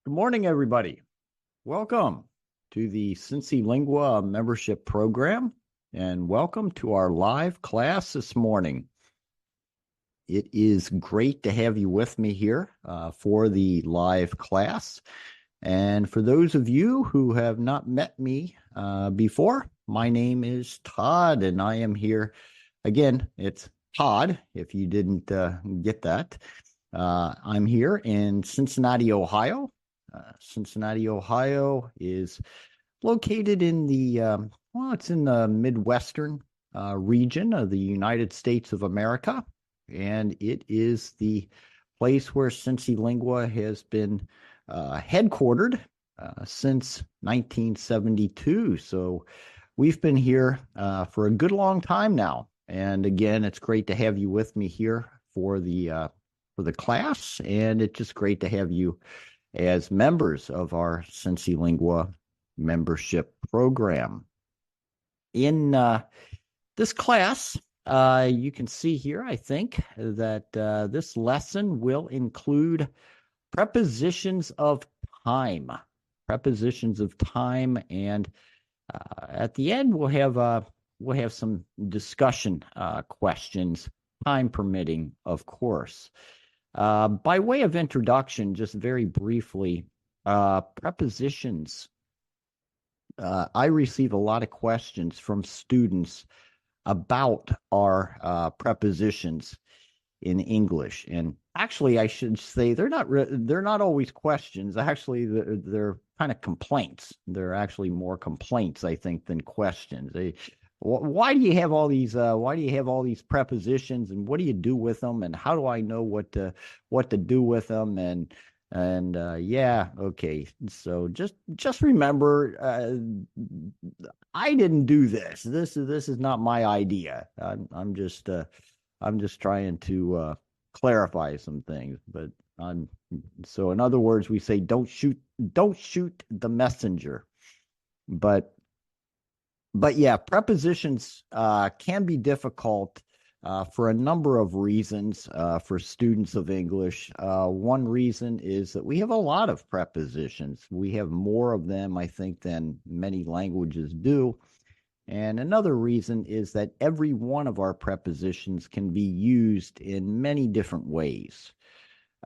Good morning, everybody. Welcome to the CINCILINGUA membership program, and welcome to our live class this morning. It is great to have you with me here for the live class. And for those of you who have not met me before, my name is Todd, and I am here. Again, it's Todd, if you didn't get that. I'm here in Cincinnati, Ohio. Cincinnati, Ohio is located in it's in the Midwestern region of the United States of America. And it is the place where CINCILINGUA has been headquartered since 1972. So we've been here for a good long time now. And again, it's great to have you with me here for the class, and it's just great to have you as members of our CINCILINGUA membership program. In this class, you can see here, I think, that this lesson will include prepositions of time. Prepositions of time, and at the end, we'll have some discussion questions, time permitting, of course. By way of introduction, just very briefly, prepositions. I receive a lot of questions from students about our prepositions in English, and actually, I should say they're not always questions. Actually, they're kind of complaints. They're actually more complaints, I think, than questions. Why do you have all these? Why do you have all these prepositions, and what do you do with them, and how do I know what to do with them? And yeah, okay. So just remember, I didn't do this. This is not my idea. I'm just trying to clarify some things. But so in other words, we say don't shoot the messenger. But yeah, prepositions can be difficult for a number of reasons for students of English. One reason is that we have a lot of prepositions. We have more of them, I think, than many languages do. And another reason is that every one of our prepositions can be used in many different ways.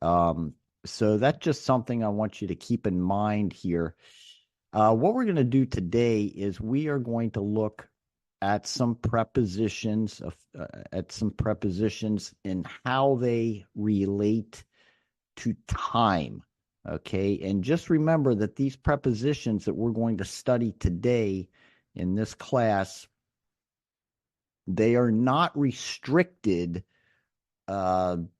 So that's just something I want you to keep in mind here. What we're going to do today is we are going to look at some prepositions and how they relate to time. Okay, and just remember that these prepositions that we're going to study today in this class, they are not restricted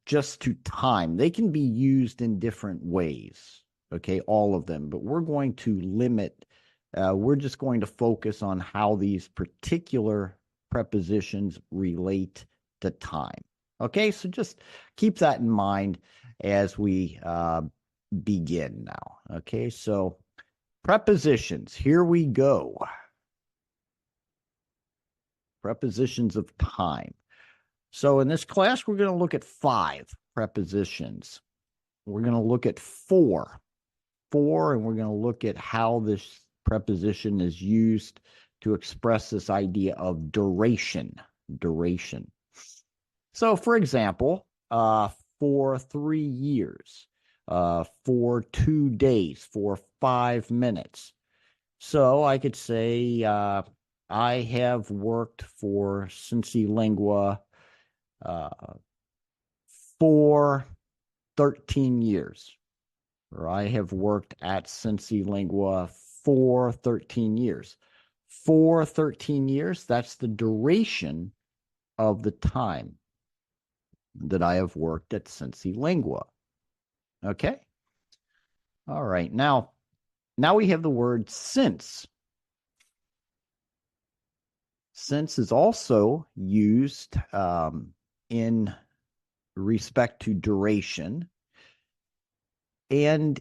just to time. They can be used in different ways. Okay, all of them, but we're going to limit, we're just going to focus on how these particular prepositions relate to time. Okay, so just keep that in mind as we begin now. Okay, so prepositions, here we go. Prepositions of time. So in this class, we're going to look at 5 prepositions. We're going to look at 4, and we're going to look at how this preposition is used to express this idea of duration. So, for example, for 3 years, for 2 days, for 5 minutes. So I could say I have worked for CINCILINGUA for 13 years. Or I have worked at CINCILINGUA for 13 years. For 13 years, that's the duration of the time that I have worked at CINCILINGUA. Okay? All right. Now we have the word since. Since is also used in respect to duration. And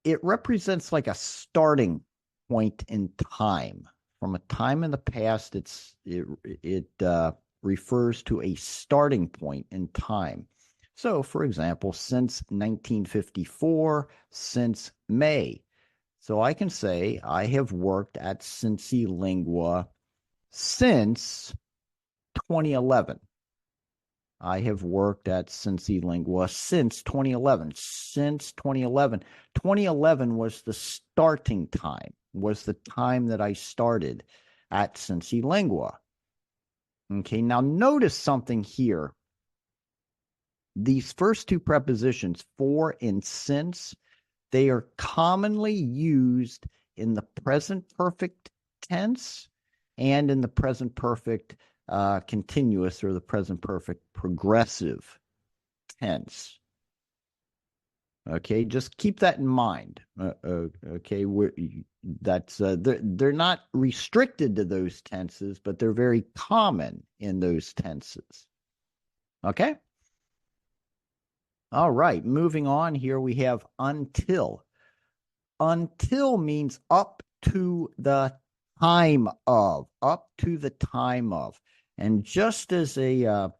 it represents like a starting point in time. From a time in the past, it refers to a starting point in time. So, for example, since 1954, since May. So I can say I have worked at CINCILINGUA since 2011. I have worked at CINCILINGUA since 2011. Since 2011. 2011 was the starting time, was the time that I started at CINCILINGUA. Okay, now notice something here. These first two prepositions, for and since, they are commonly used in the present perfect tense and in the present perfect continuous or the present perfect progressive tense. Okay, just keep that in mind. Okay, they're not restricted to those tenses, but they're very common in those tenses. Okay. All right, moving on here, we have until. Until means up to the time of, up to the time of. And just as a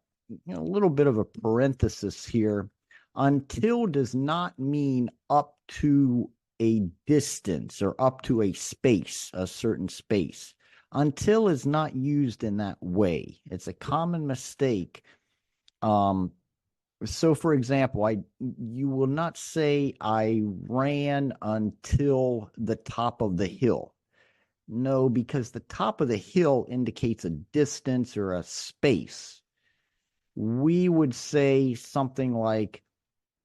little bit of a parenthesis here, until does not mean up to a distance or up to a space, a certain space. Until is not used in that way. It's a common mistake. So, for example, you will not say I ran until the top of the hill. No, because the top of the hill indicates a distance or a space. We would say something like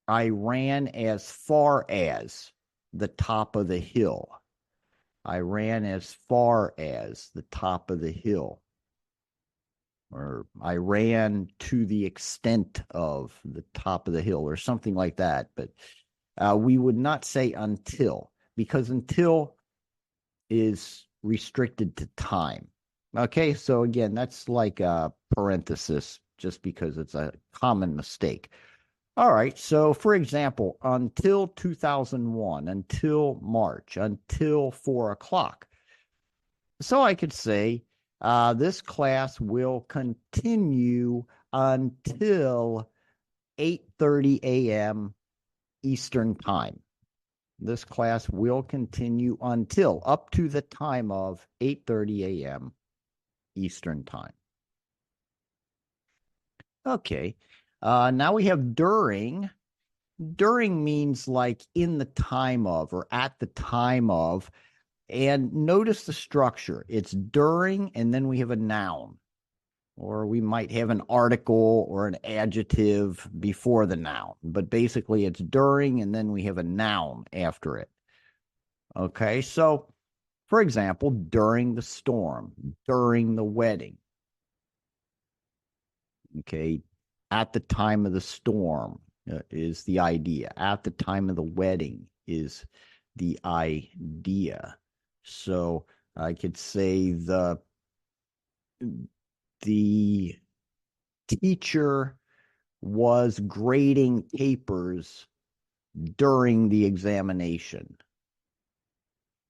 I ran as far as the top of the hill. I ran as far as the top of the hill. Or I ran to the extent of the top of the hill or something like that. But we would not say until, because until is restricted to time. Okay, so again, that's like a parenthesis just because it's a common mistake. All right, so for example, until 2001, until March, until 4 o'clock. So I could say, this class will continue until 8:30 a.m. Eastern Time. This class will continue until up to the time of 8:30 a.m. Eastern Time. Okay, now we have during. During means like in the time of or at the time of. And notice the structure. It's during, and then we have a noun. Or we might have an article or an adjective before the noun. But basically, it's during, and then we have a noun after it. Okay, so, for example, during the storm, during the wedding. Okay, at the time of the storm is the idea. At the time of the wedding is the idea. So I could say the teacher was grading papers during the examination.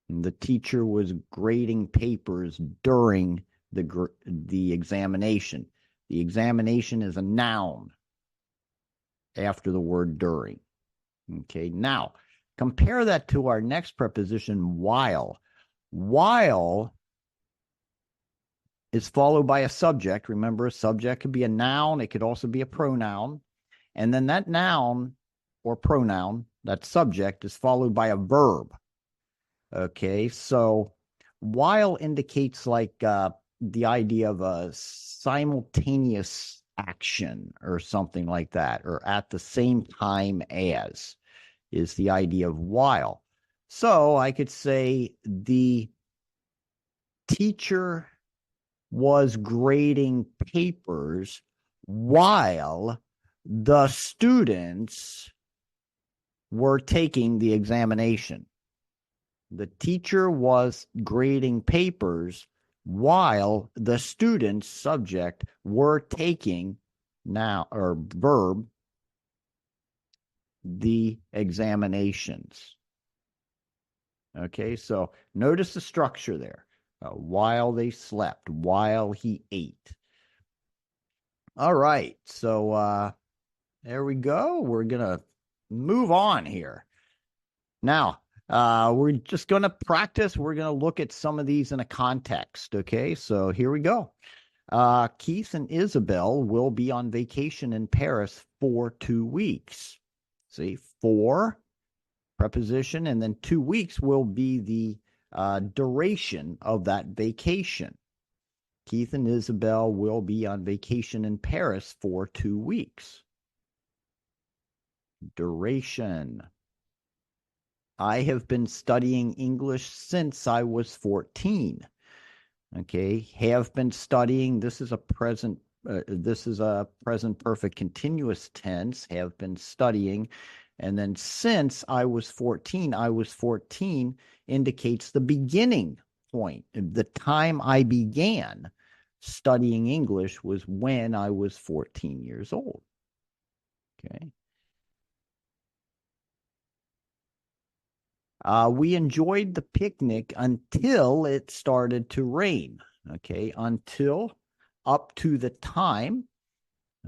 The teacher was grading papers during the examination. The examination is a noun after the word during. Okay, now compare that to our next preposition, while. While is followed by a subject. Remember, a subject could be a noun. It could also be a pronoun. And then that noun or pronoun, that subject, is followed by a verb. Okay, so while indicates like the idea of a simultaneous action or something like that, or at the same time as is the idea of while. So I could say the teacher was grading papers while the students were taking the examination. The teacher was grading papers while the students, subject, were taking now or verb the examinations. Okay, so notice the structure there. While they slept, while he ate. All right, so There we go. We're going to move on here. Now, we're just going to practice. We're going to look at some of these in a context. Okay, so here we go. Keith and Isabel will be on vacation in Paris for 2 weeks. See, for preposition, and then 2 weeks will be the duration of that vacation. Keith and Isabel will be on vacation in Paris for 2 weeks. Duration. I have been studying English since I was 14. Okay, have been studying. This is a present perfect continuous tense. Have been studying. And then since I was 14 indicates the beginning point. The time I began studying English was when I was 14 years old. Okay. We enjoyed the picnic until it started to rain. Okay, until, up to the time.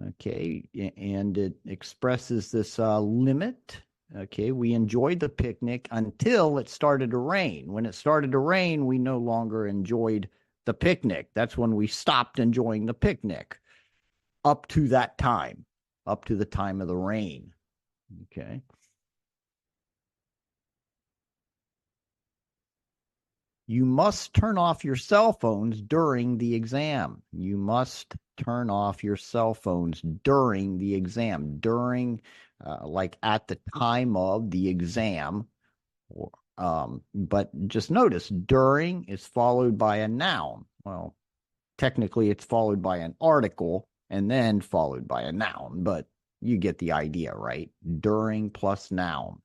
Okay, and it expresses this limit. Okay, we enjoyed the picnic until it started to rain. When it started to rain, we no longer enjoyed the picnic. That's when we stopped enjoying the picnic. Up to that time, up to the time of the rain. Okay. You must turn off your cell phones during the exam. You must turn off your cell phones during the exam. During, like at the time of the exam. But just notice, during is followed by a noun. Well, technically it's followed by an article and then followed by a noun, but you get the idea, right? During plus noun.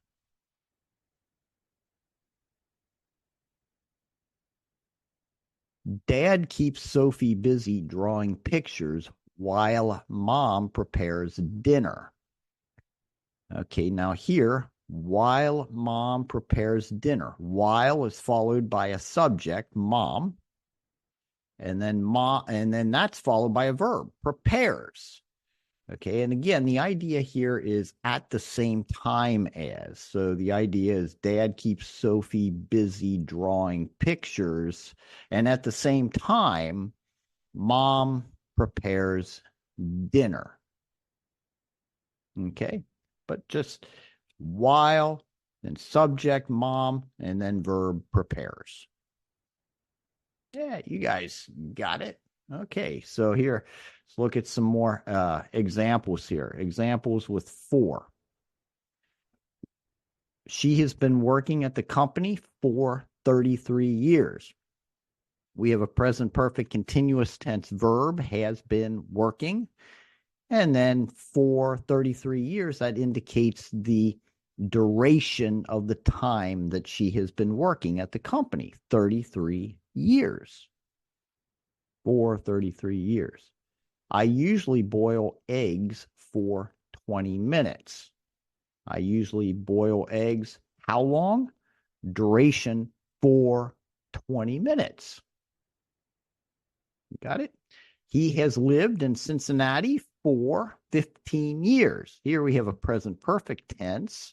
Dad keeps Sophie busy drawing pictures while Mom prepares dinner. Okay, now here, while Mom prepares dinner. While is followed by a subject, Mom, and then that's followed by a verb, prepares. Okay, and again, the idea here is at the same time as. So the idea is Dad keeps Sophie busy drawing pictures, and at the same time, Mom prepares dinner. Okay, but just while, then subject, Mom, and then verb, prepares. Yeah, you guys got it. Okay, so here, let's look at some more examples here. Examples with for. She has been working at the company for 33 years. We have a present perfect continuous tense verb, has been working. And then for 33 years, that indicates the duration of the time that she has been working at the company, 33 years. For 33 years. I usually boil eggs for 20 minutes. I usually boil eggs. How long? Duration for 20 minutes. You got it? He has lived in Cincinnati for 15 years. Here we have a present perfect tense.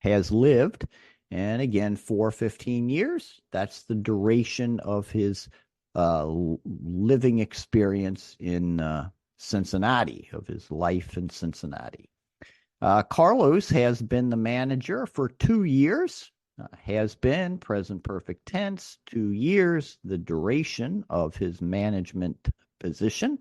Has lived. And again, for 15 years. That's the duration of his living experience in Cincinnati, of his life in Cincinnati. Carlos has been the manager for 2 years. Has been, present perfect tense, 2 years, the duration of his management position.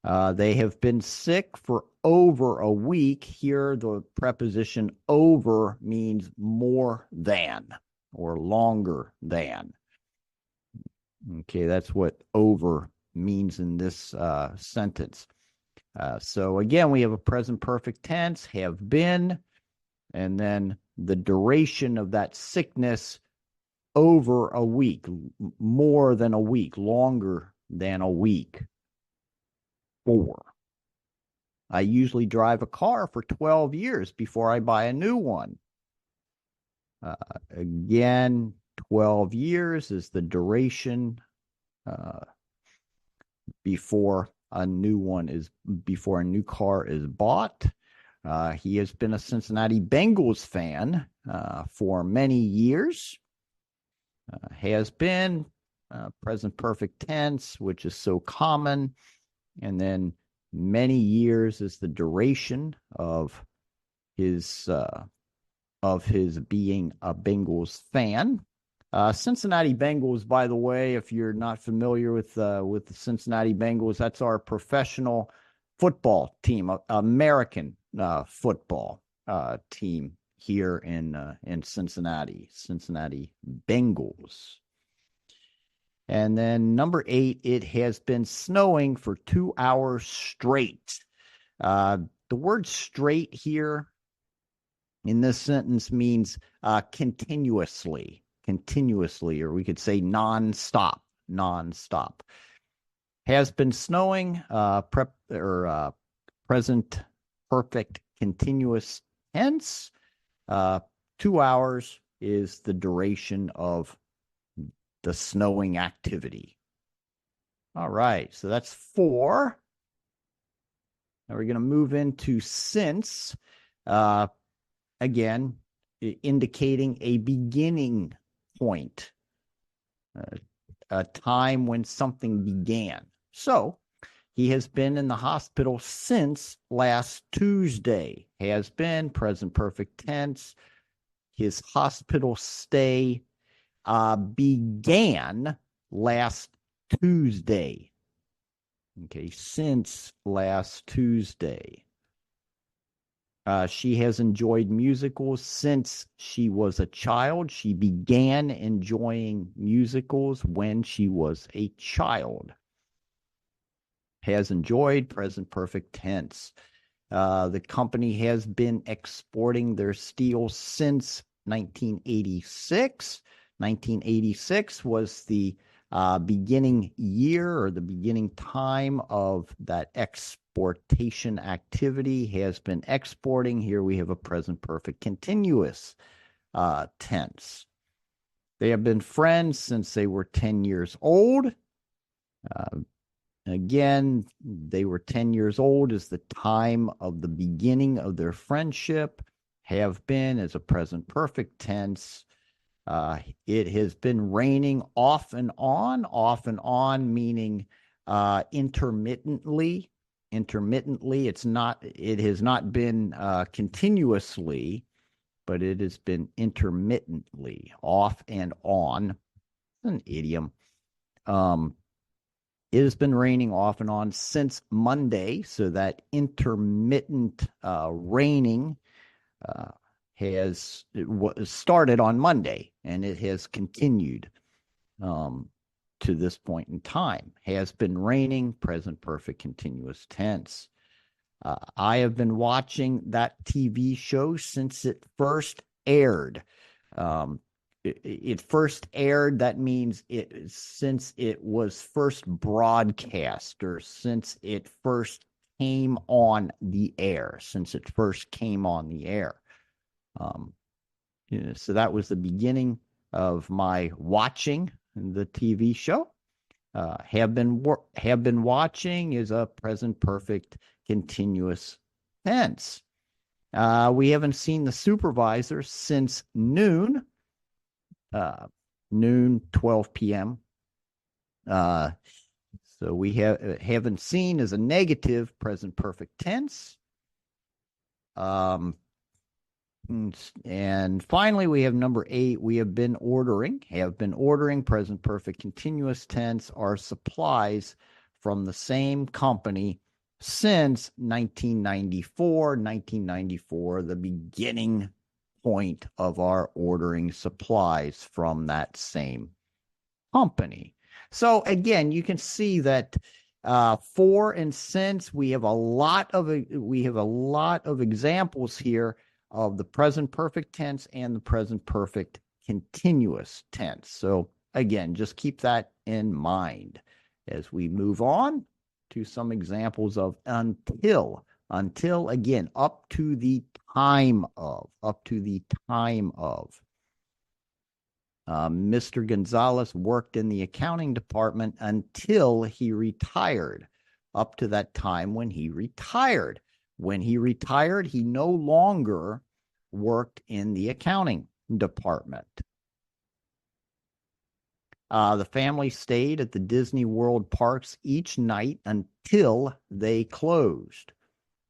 They have been sick for over a week. Here, the preposition over means more than or longer than. Okay, that's what over means in this sentence. So again, we have a present perfect tense, have been, and then the duration of that sickness over a week, more than a week, longer than a week. For. I usually drive a car for 12 years before I buy a new one. Again, 12 years is the duration before a new car is bought. He has been a Cincinnati Bengals fan for many years. Has been present perfect tense, which is so common. And then many years is the duration of his being a Bengals fan. Cincinnati Bengals, by the way, if you're not familiar with the Cincinnati Bengals, that's our professional football team, American football team here in Cincinnati Bengals. And then number 8, it has been snowing for 2 hours straight. The word straight here in this sentence means continuously, or we could say nonstop. Has been snowing, present perfect continuous tense. 2 hours is the duration of the snowing activity. All right, so that's 4. Now we're going to move into since. Again, indicating a beginning point, a time when something began. So he has been in the hospital since last Tuesday. Has been, present perfect tense. His hospital stay began last Tuesday. Okay, since last Tuesday. She has enjoyed musicals since she was a child. She began enjoying musicals when she was a child. Has enjoyed, present perfect tense. The company has been exporting their steel since 1986. 1986 was the beginning year or the beginning time of that exportation activity. Has been exporting. Here we have a present perfect continuous tense. They have been friends since they were 10 years old. Again, they were 10 years old is the time of the beginning of their friendship. Have been is a present perfect tense. It has been raining off and on meaning intermittently. It has not been continuously, but it has been intermittently, off and on. An idiom. It has been raining off and on since Monday, so that intermittent raining has started on Monday, and it has continued to this point in time. Has been raining, present perfect continuous tense. I have been watching that TV show since it first aired. It first aired, that means since it was first broadcast, or since it first came on the air, So that was the beginning of my watching the TV show. Have been watching is a present perfect continuous tense. We haven't seen the supervisor since noon. 12 p.m. So we haven't seen as a negative present perfect tense. And finally, we have number 8. We have been ordering, present perfect continuous tense, our supplies from the same company since 1994. 1994, the beginning point of our ordering supplies from that same company. So again, you can see that for and since, we have a lot of examples here of the present perfect tense and the present perfect continuous tense. So again, just keep that in mind as we move on to some examples of until, again, up to the time of. Mr. Gonzalez worked in the accounting department until he retired. up to that time when he retired. When he retired, he no longer worked in the accounting department. The family stayed at the Disney World parks each night until they closed.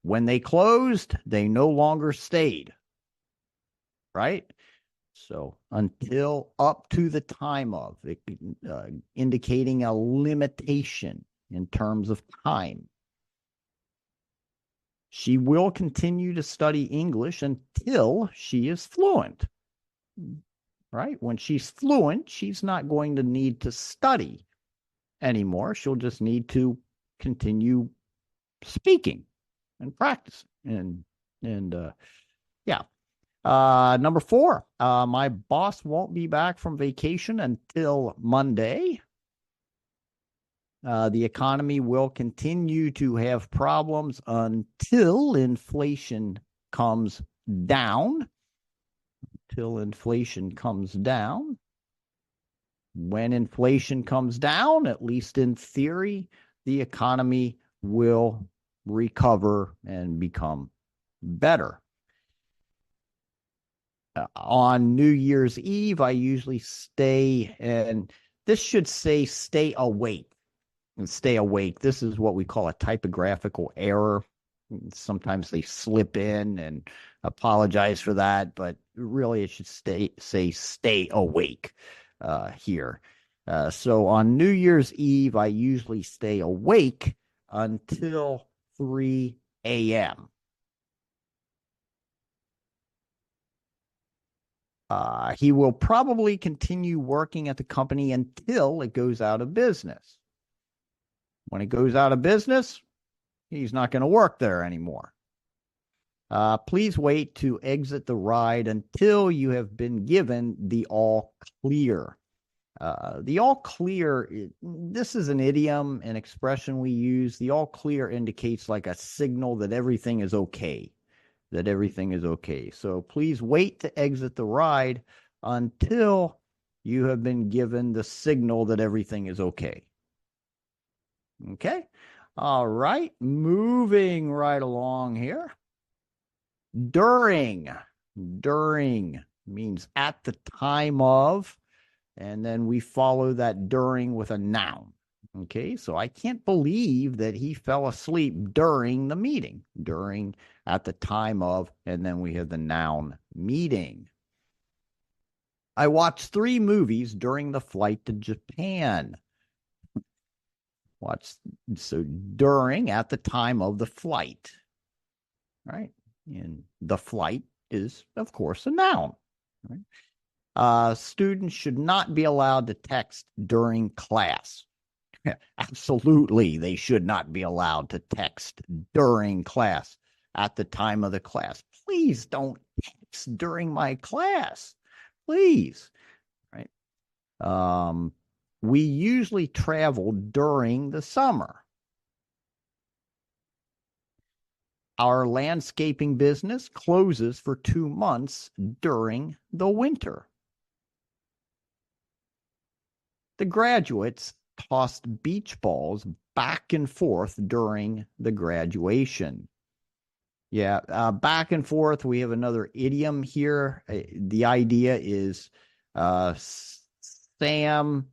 When they closed, they no longer stayed, right? So until up to the time of, indicating a limitation in terms of time. She will continue to study English until she is fluent, right? When she's fluent, she's not going to need to study anymore. She'll just need to continue speaking and practicing. Yeah. Number 4, my boss won't be back from vacation until Monday. The economy will continue to have problems until inflation comes down. Until inflation comes down. When inflation comes down, at least in theory, the economy will recover and become better. On New Year's Eve, I usually stay, and this should say stay awake. And stay awake. This is what we call a typographical error. Sometimes they slip in, and apologize for that, but really it should say stay awake here. So on New Year's Eve, I usually stay awake until 3 a.m. He will probably continue working at the company until it goes out of business. When it goes out of business, he's not going to work there anymore. Please wait to exit the ride until you have been given the all clear. The all clear, this is an idiom, an expression we use. The all clear indicates like a signal that everything is okay. That everything is okay. So please wait to exit the ride until you have been given the signal that everything is okay. Okay. All right. Moving right along here. During means at the time of, and then we follow that during with a noun. Okay, so I can't believe that he fell asleep during the meeting. During, at the time of, and then we have the noun meeting. I watched 3 movies during the flight to Japan. So during, at the time of the flight, right? And the flight is, of course, a noun. Right? Students should not be allowed to text during class. Absolutely, they should not be allowed to text during class, at the time of the class. Please don't text during my class. Please. Right? We usually travel during the summer. Our landscaping business closes for 2 months during the winter. The graduates tossed beach balls back and forth during the graduation. Yeah, back and forth. We have another idiom here. The idea is Sam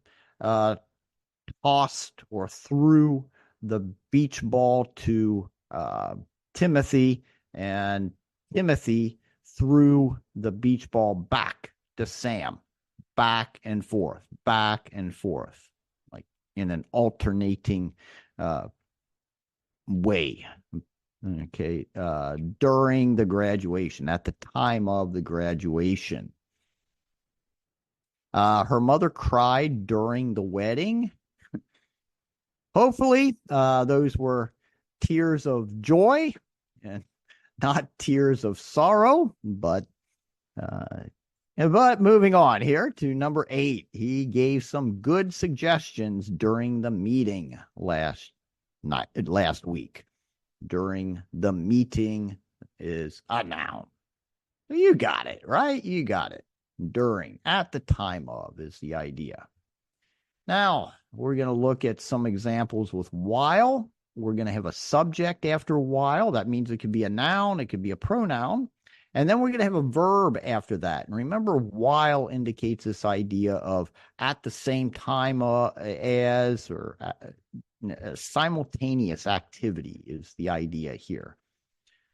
tossed or threw the beach ball to Timothy, and Timothy threw the beach ball back to Sam. Back and forth, like in an alternating way. Okay, during the graduation, at the time of the graduation. Her mother cried during the wedding. Hopefully, those were tears of joy and not tears of sorrow, but moving on here to number 8, he gave some good suggestions during the meeting last week. During the meeting is a noun. You got it, right? You got it. During, at the time of is the idea. Now, we're going to look at some examples with while. we're going to have a subject after while. That means it could be a noun, it could be a pronoun. And then we're going to have a verb after that. And remember, while indicates this idea of at the same time as, or simultaneous activity is the idea here.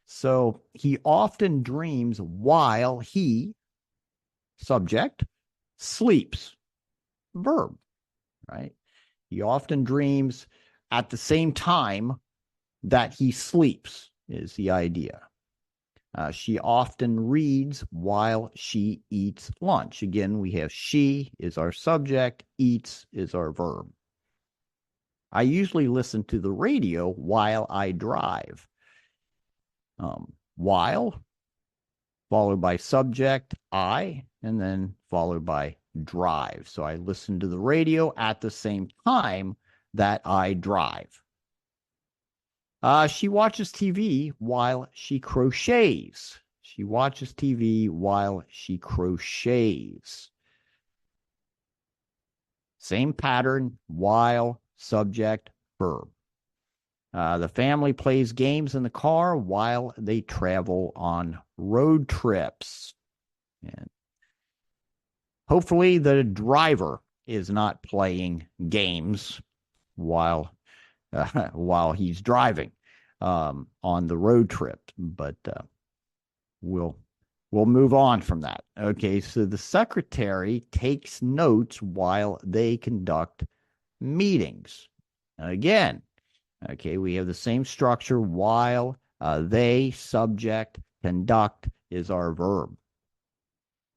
So he often dreams while he, subject, sleeps, verb, right? He often dreams at the same time that he sleeps is the idea. She often reads while she eats lunch. Again, we have she is our subject, eats is our verb. I usually listen to the radio while I drive. While, followed by subject, I, and then followed by drive. So I listen to the radio at the same time that I drive. She watches TV while she crochets. She watches TV while she crochets. Same pattern, while, subject, verb. The family plays games in the car while they travel on road trips. And hopefully the driver is not playing games while he's driving on the road trip, but we'll move on from that. Okay, so the secretary takes notes while they conduct meetings. Again, okay, we have the same structure. While, they, subject, conduct is our verb.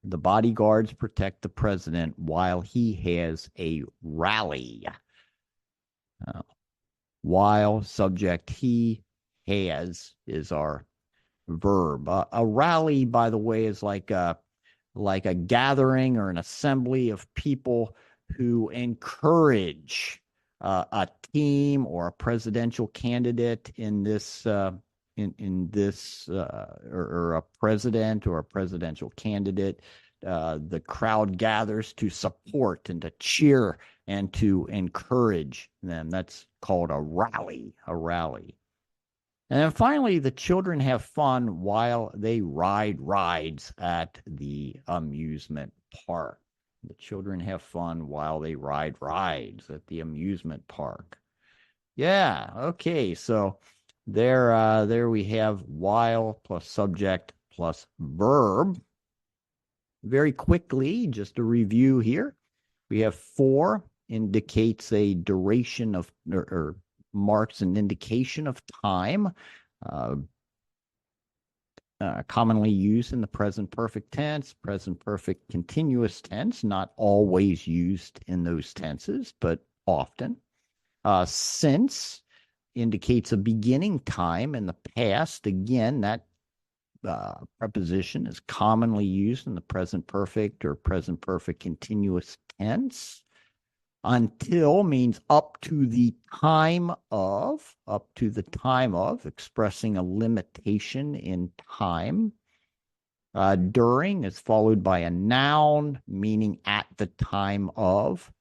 The bodyguards protect the president while he has a rally. While, subject, he, has is our verb. A rally, by the way, is like a gathering or an assembly of people who encourage a team or a presidential candidate in this or a president or a presidential candidate. The crowd gathers to support and to cheer and to encourage them. That's called a rally, And then finally, the children have fun while they ride rides at the amusement park. The children have fun while they ride rides at the amusement park. Yeah, okay, so there we have while plus subject plus verb. Very quickly, just a review here. We have for indicates a duration of, or marks an indication of time, commonly used in the present perfect tense, present perfect continuous tense, not always used in those tenses, but often. Since indicates a beginning time in the past. Again, that preposition is commonly used in the present perfect or present perfect continuous tense. Until means up to the time of, expressing a limitation in time. During is followed by a noun, meaning at the time of.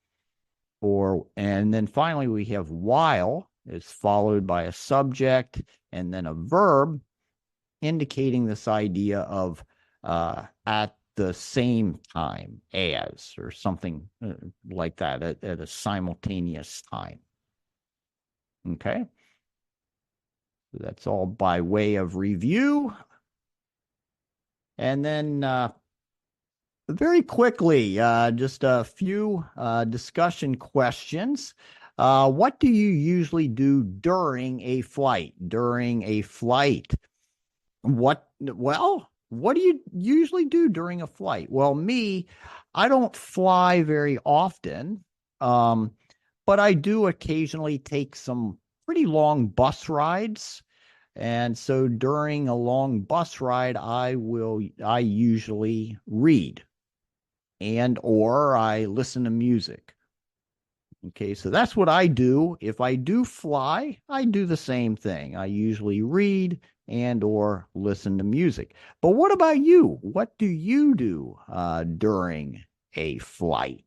And then finally we have while is followed by a subject and then a verb, indicating this idea of at the same time as, or something like that, at a simultaneous time. Okay, so that's all by way of review. And then very quickly, just a few discussion questions. What do you usually do during a flight? What do you usually do during a flight? Well, I don't fly very often, but I do occasionally take some pretty long bus rides. And so during a long bus ride, I usually read and or I listen to music. Okay, so that's what I do. If I do fly, I do the same thing. I usually read and or listen to music. But what about you? What do you do during a flight?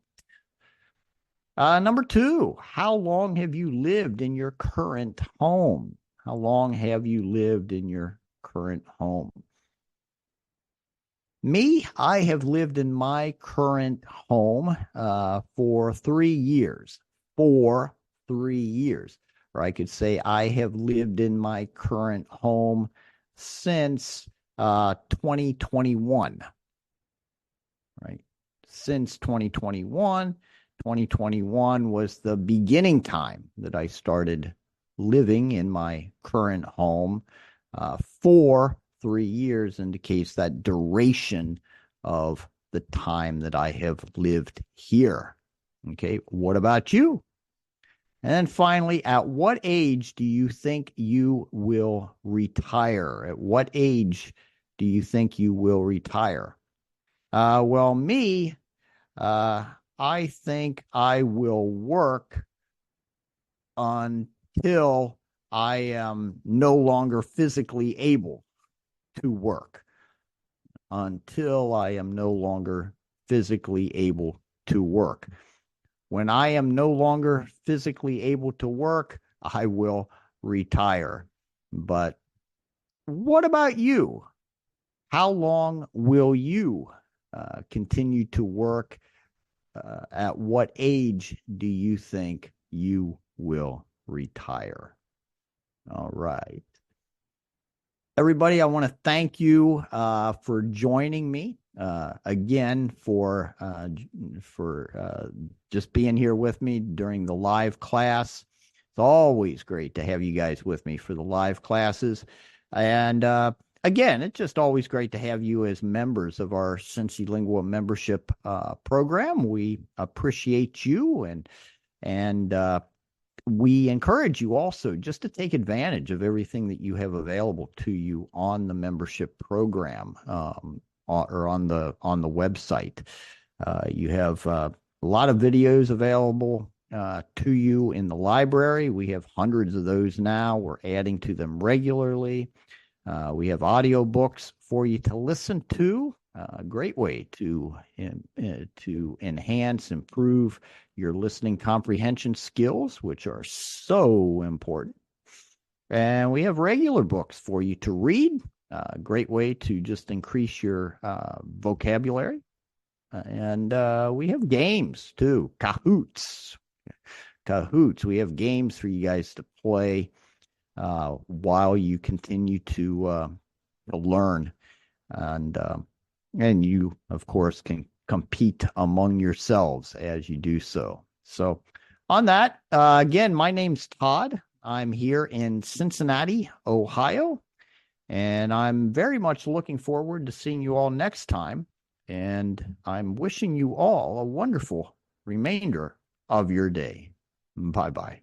Number two, how long have you lived in your current home? How long have you lived in your current home? Me, I have lived in my current home for 3 years. For 3 years. Or I could say I have lived in my current home since 2021, right? Since 2021. 2021 was the beginning time that I started living in my current home. For 3 years indicates that duration of the time that I have lived here. Okay, what about you? And then finally, at what age do you think you will retire? At what age do you think you will retire? Well, me, I think I will work until I am no longer physically able to work. Until I am no longer physically able to work. When I am no longer physically able to work, I will retire. But what about you? How long will you continue to work? At what age do you think you will retire? All right. Everybody, I want to thank you for joining me again for just being here with me during the live class. It's always great to have you guys with me for the live classes. And again, it's just always great to have you as members of our CINCILINGUA membership program. We appreciate you, and we encourage you also just to take advantage of everything that you have available to you on the membership program or on the website. You have a lot of videos available to you in the library. We have hundreds of those now. We're adding to them regularly. We have audio books for you to listen to. A great way to enhance, improve your listening comprehension skills, which are so important. And we have regular books for you to read. A great way to just increase your vocabulary. And we have games too. Kahoots. We have games for you guys to play while you continue to learn. And you, of course, can compete among yourselves as you do so. So on that, again, my name's Todd. I'm here in Cincinnati, Ohio, and I'm very much looking forward to seeing you all next time. And I'm wishing you all a wonderful remainder of your day. Bye-bye.